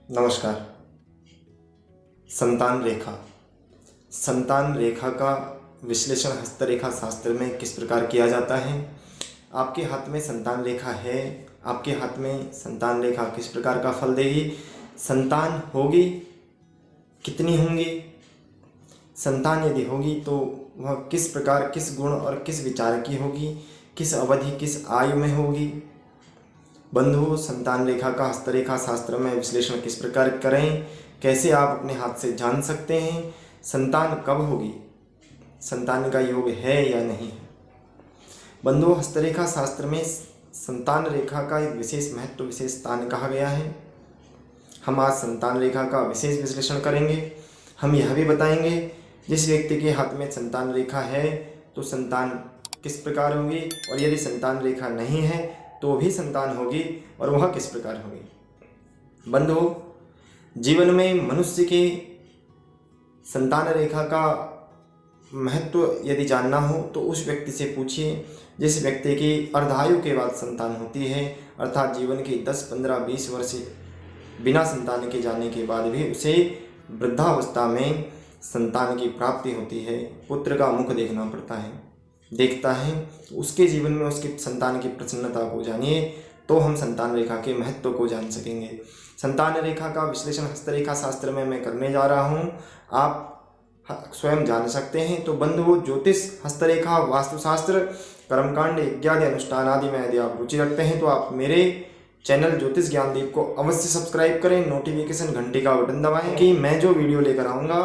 नमस्कार। संतान रेखा। संतान रेखा का विश्लेषण हस्तरेखा शास्त्र में किस प्रकार किया जाता है। आपके हाथ में संतान रेखा है, आपके हाथ में संतान रेखा किस प्रकार का फल देगी, संतान होगी कितनी होंगी, संतान यदि होगी तो वह किस प्रकार, किस गुण और किस विचार की होगी, किस अवधि, किस आयु में होगी। बंधुओं, संतान रेखा का हस्तरेखा शास्त्र में विश्लेषण किस प्रकार करें, कैसे आप अपने हाथ से जान सकते हैं, संतान कब होगी, संतान का योग है या नहीं है। बंधुओं, हस्तरेखा शास्त्र में संतान रेखा का एक विशेष महत्व, विशेष स्थान कहा गया है। हम आज संतान रेखा का विशेष विश्लेषण करेंगे। हम यह भी बताएंगे जिस व्यक्ति के हाथ में संतान रेखा है तो संतान किस प्रकार होगी, और यदि संतान रेखा नहीं है तो भी संतान होगी और वह किस प्रकार होगी। बंधुओं, जीवन में मनुष्य के संतान रेखा का महत्व यदि जानना हो तो उस व्यक्ति से पूछिए जिस व्यक्ति की अर्धायु के बाद संतान होती है, अर्थात जीवन की 10, 15, 20 वर्ष बिना संतान के जाने के बाद भी उसे वृद्धावस्था में संतान की प्राप्ति होती है, पुत्र का मुख देखना पड़ता है, देखता है, उसके जीवन में उसकी संतान की प्रसन्नता को जानिए तो हम संतान रेखा के महत्व को जान सकेंगे। संतान रेखा का विश्लेषण हस्तरेखा शास्त्र में मैं करने जा रहा हूँ, आप स्वयं जान सकते हैं। तो बंधुओं, ज्योतिष, हस्तरेखा, वास्तुशास्त्र, कर्मकांड इत्यादि अनुष्ठान आदि में यदि आप रुचि रखते हैं तो आप मेरे चैनल ज्योतिष ज्ञानदीप को अवश्य सब्सक्राइब करें, नोटिफिकेशन घंटी का बटन दबाएं कि मैं जो वीडियो लेकर आऊँगा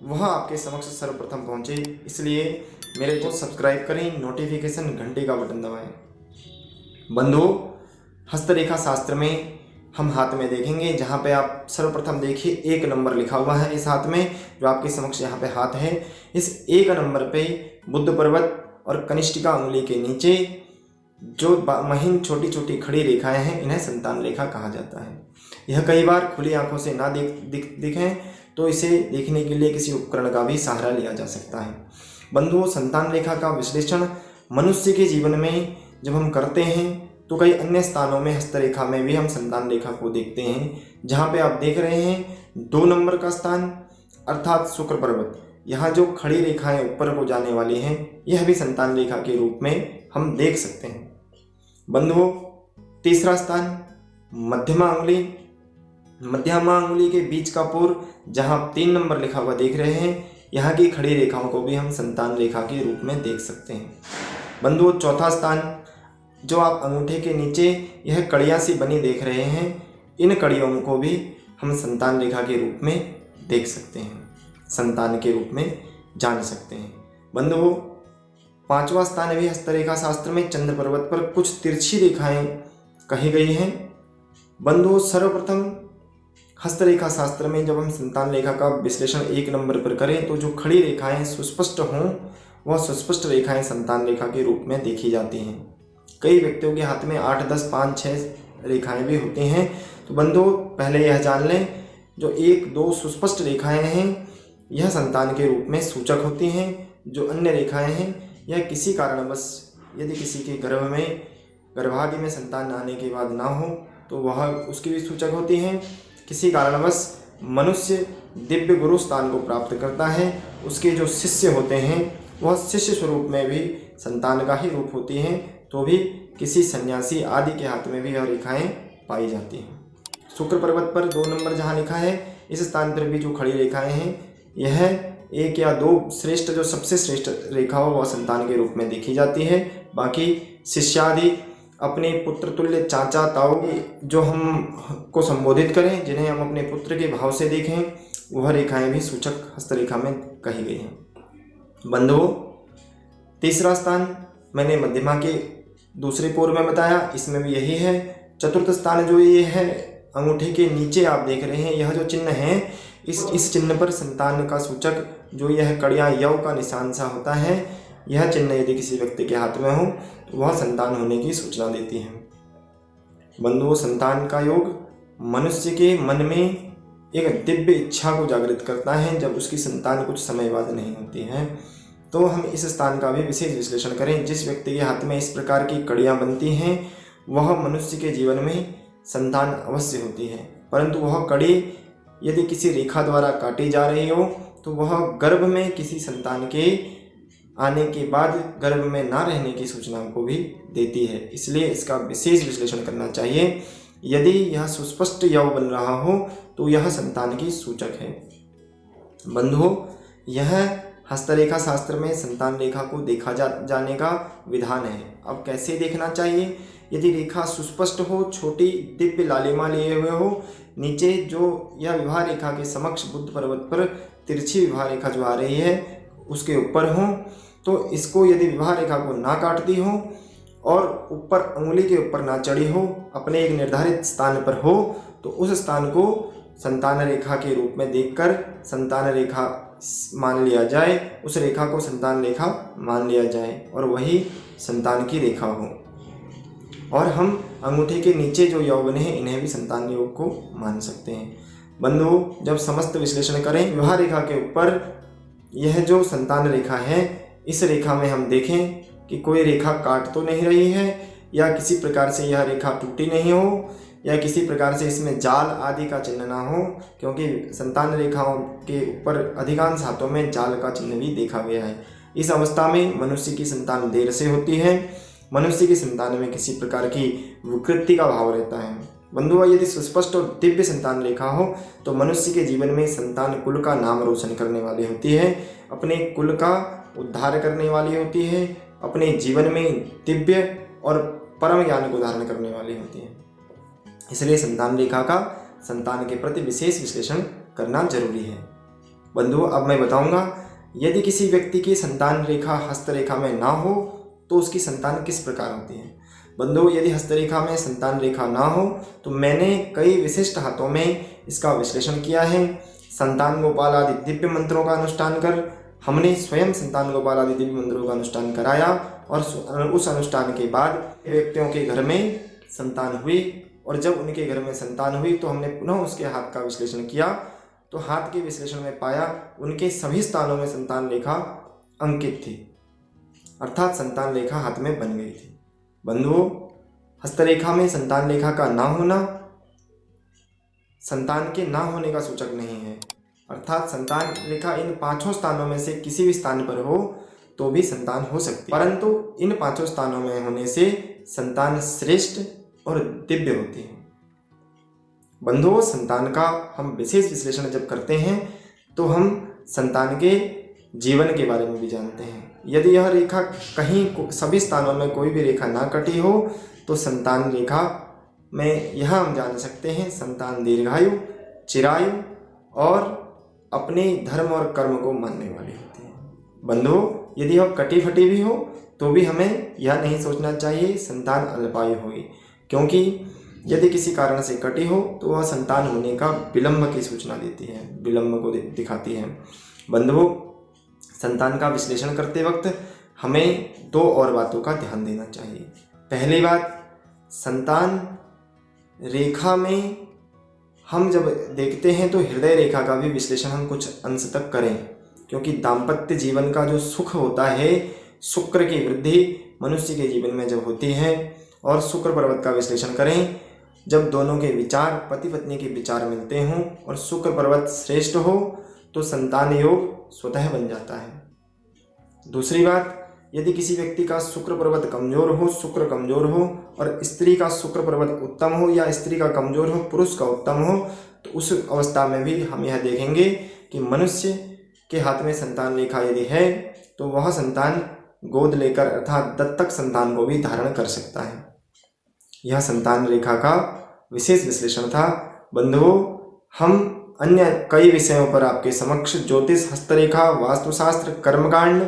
वह आपके समक्ष सर्वप्रथम पहुँचे। इसलिए मेरे को सब्सक्राइब करें, नोटिफिकेशन घंटी का बटन दबाएं। बंधुओं, हस्तरेखा शास्त्र में हम हाथ में देखेंगे, जहाँ पे आप सर्वप्रथम देखिए 1 नंबर लिखा हुआ है इस हाथ में, जो आपके समक्ष यहाँ पे हाथ है। इस 1 नंबर पे बुद्ध पर्वत और कनिष्ठिका उंगली के नीचे जो महीन छोटी छोटी खड़ी रेखाएं हैं, इन्हें संतान रेखा कहा जाता है। यह कई बार खुली आंखों से ना दिखें तो इसे देखने के लिए किसी उपकरण का भी सहारा लिया जा सकता है। बंधुओं, संतान रेखा का विश्लेषण मनुष्य के जीवन में जब हम करते हैं तो कई अन्य स्थानों में हस्तरेखा में भी हम संतान रेखा को देखते हैं। जहाँ पे आप देख रहे हैं 2 नंबर का स्थान अर्थात शुक्र पर्वत, यहाँ जो खड़ी रेखाएं ऊपर को जाने वाली हैं, यह भी संतान रेखा के रूप में हम देख सकते हैं। बंधुओं, तीसरा स्थान मध्यमा अंगुली, मध्यमा अंगुली के बीच का पूर्व, जहाँ 3 नंबर लिखा हुआ देख रहे हैं, यहाँ की खड़ी रेखाओं को भी हम संतान रेखा के रूप में देख सकते हैं। बंधुओं, चौथा स्थान जो आप अंगूठे के नीचे यह कड़ियाँ सी बनी देख रहे हैं, इन कड़ियों को भी हम संतान रेखा के रूप में देख सकते हैं, संतान के रूप में जान सकते हैं। बंधुओं, 5वां स्थान भी हस्तरेखा शास्त्र में चंद्र पर्वत पर कुछ तिरछी रेखाएं कही गई हैं। बंधुओं, सर्वप्रथम हस्तरेखा शास्त्र में जब हम संतान रेखा का विश्लेषण 1 नंबर पर करें तो जो खड़ी रेखाएं सुस्पष्ट हों, वह सुस्पष्ट रेखाएं संतान रेखा के रूप में देखी जाती हैं। कई व्यक्तियों के हाथ में 8, 10, 5, 6 रेखाएं भी होती हैं। तो बंधुओं, पहले यह जान लें, जो 1, 2 सुस्पष्ट रेखाएं हैं यह संतान के रूप में सूचक होती हैं। जो अन्य रेखाएं हैं यह किसी कारणवश यदि किसी के गर्भादि में संतान आने के बाद ना हो तो वह उसकी भी सूचक होती हैं। किसी कारणवश मनुष्य दिव्य गुरु स्थान को प्राप्त करता है, उसके जो शिष्य होते हैं वह शिष्य स्वरूप में भी संतान का ही रूप होती हैं, तो भी किसी सन्यासी आदि के हाथ में भी यह रेखाएं पाई जाती हैं। शुक्र पर्वत पर 2 नंबर जहाँ लिखा है, इस स्थान पर भी जो खड़ी रेखाएं हैं, यह 1 या 2 श्रेष्ठ, जो सबसे श्रेष्ठ रेखा हो वह संतान के रूप में देखी जाती है। बाकी शिष्यादि, अपने पुत्र तुल्य चाचा ताऊ जो हम को संबोधित करें, जिन्हें हम अपने पुत्र के भाव से देखें, वह रेखाएं भी सूचक हस्तरेखा में कही गई हैं। बंधुओं, तीसरा स्थान मैंने मध्यमा के दूसरे पूर्व में बताया, इसमें भी यही है। चतुर्थ स्थान जो ये है अंगूठे के नीचे आप देख रहे हैं, यह जो चिन्ह है, इस चिन्ह पर संतान का सूचक जो यह कड़ियाँ यव का निशान सा होता है, यह चिन्ह यदि किसी व्यक्ति के हाथ में हो तो वह संतान होने की सूचना देती है। बंधुओं, संतान का योग मनुष्य के मन में एक दिव्य इच्छा को जागृत करता है जब उसकी संतान कुछ समय बाद नहीं होती है। तो हम इस स्थान का भी विशेष विश्लेषण करें। जिस व्यक्ति के हाथ में इस प्रकार की कड़ियाँ बनती हैं वह मनुष्य के जीवन में संतान अवश्य होती है, परंतु वह कड़ी यदि किसी रेखा द्वारा काटी जा रही हो तो वह गर्भ में किसी संतान के आने के बाद गर्भ में ना रहने की सूचना को भी देती है। इसलिए इसका विशेष विश्लेषण करना चाहिए। यदि यह सुस्पष्ट यव बन रहा हो तो यह संतान की सूचक है। बंधुओं, यह हस्तरेखा शास्त्र में संतान रेखा को देखा जाने का विधान है। अब कैसे देखना चाहिए? यदि रेखा सुस्पष्ट हो, छोटी दिव्य लालिमा लिए हुए हो, नीचे जो यह विवाह रेखा के समक्ष बुद्ध पर्वत पर तिरछी विवाह रेखा जो आ रही है उसके ऊपर हो, तो इसको यदि विवाह रेखा को ना काटती हो और ऊपर उंगली के ऊपर ना चढ़ी हो, अपने एक निर्धारित स्थान पर हो, तो उस स्थान को संतान रेखा के रूप में देखकर संतान रेखा मान लिया जाए, उस रेखा को संतान रेखा मान लिया जाए और वही संतान की रेखा हो। और हम अंगूठे के नीचे जो योग बने हैं इन्हें भी संतान योग को मान सकते हैं। बंधुओं, जब समस्त विश्लेषण करें विवाह रेखा के ऊपर यह जो संतान रेखा है, इस रेखा में हम देखें कि कोई रेखा काट तो नहीं रही है या किसी प्रकार से यह रेखा टूटी नहीं हो या किसी प्रकार से इसमें जाल आदि का चिन्ह ना हो, क्योंकि संतान रेखाओं के ऊपर अधिकांश हाथों में जाल का चिन्ह भी देखा गया है। इस अवस्था में मनुष्य की संतान देर से होती है। मनुष्य की संतान में किसी प्रकार की विकृति का भाव रहता है। बंधुओं, यदि सुस्पष्ट और दिव्य संतान रेखा हो तो मनुष्य के जीवन में संतान कुल का नाम रोशन करने वाली होती है, अपने कुल का उद्धार करने वाली होती है, अपने जीवन में दिव्य और परम ज्ञान को धारण करने वाली होती है। इसलिए संतान रेखा का संतान के प्रति विशेष विश्लेषण करना जरूरी है। बंधुओं, अब मैं बताऊंगा यदि किसी व्यक्ति की संतान रेखा हस्तरेखा में ना हो तो उसकी संतान किस प्रकार होती है। बंधुओं, यदि हस्तरेखा में संतान रेखा ना हो तो मैंने कई विशिष्ट हाथों में इसका विश्लेषण किया है। संतान गोपाल आदि दिव्य मंत्रों का अनुष्ठान कर हमने स्वयं संतान गोपाल आदि दिव्य मंत्रों का अनुष्ठान कराया और उस अनुष्ठान के बाद व्यक्तियों के घर में संतान हुई और जब उनके घर में संतान हुई तो हमने पुनः उसके हाथ का विश्लेषण किया तो हाथ के विश्लेषण में पाया उनके सभी स्थानों में संतान रेखा अंकित थी, अर्थात संतान रेखा हाथ में बन गई थी। बंधुओं, हस्तरेखा में संतान रेखा का ना होना संतान के ना होने का सूचक नहीं है, अर्थात संतान रेखा इन 5 स्थानों में से किसी भी स्थान पर हो तो भी संतान हो सकती है, परंतु इन 5 स्थानों में होने से संतान श्रेष्ठ और दिव्य होती है। बंधुओं, संतान का हम विशेष विश्लेषण जब करते हैं तो हम संतान के जीवन के बारे में भी जानते हैं। यदि यह रेखा कहीं सभी स्थानों में कोई भी रेखा ना कटी हो तो संतान रेखा में यह हम जान सकते हैं संतान दीर्घायु, चिरायु और अपने धर्म और कर्म को मानने वाली होती है। बंधुओं, यदि यह कटी फटी भी हो तो भी हमें यह नहीं सोचना चाहिए संतान अल्पायु होगी, क्योंकि यदि किसी कारण से कटी हो तो वह संतान होने का विलंब की सूचना देती है, विलंब को दिखाती है। बंधुओं, संतान का विश्लेषण करते वक्त हमें 2 और बातों का ध्यान देना चाहिए। पहली बात, संतान रेखा में हम जब देखते हैं तो हृदय रेखा का भी विश्लेषण हम कुछ अंश तक करें, क्योंकि दाम्पत्य जीवन का जो सुख होता है, शुक्र की वृद्धि मनुष्य के जीवन में जब होती है और शुक्र पर्वत का विश्लेषण करें, जब दोनों के विचार पति पत्नी के विचार मिलते हों और शुक्र पर्वत श्रेष्ठ हो तो संतान योग स्वतः बन जाता है। दूसरी बात, यदि किसी व्यक्ति का शुक्र पर्वत कमजोर हो, शुक्र कमजोर हो और स्त्री का शुक्र पर्वत उत्तम हो या स्त्री का कमजोर हो, पुरुष का उत्तम हो, तो उस अवस्था में भी हम यह देखेंगे कि मनुष्य के हाथ में संतान रेखा यदि है तो वह संतान गोद लेकर अर्थात दत्तक संतान को भी धारण कर सकता है। यह संतान रेखा का विशेष विश्लेषण था। बंधुओं, हम अन्य कई विषयों पर आपके समक्ष ज्योतिष, हस्तरेखा, वास्तुशास्त्र, कर्मकांड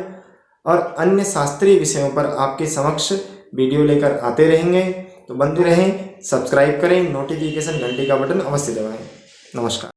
और अन्य शास्त्रीय विषयों पर आपके समक्ष वीडियो लेकर आते रहेंगे। तो बंधु रहें, सब्सक्राइब करें, नोटिफिकेशन घंटी का बटन अवश्य दबाएं। नमस्कार।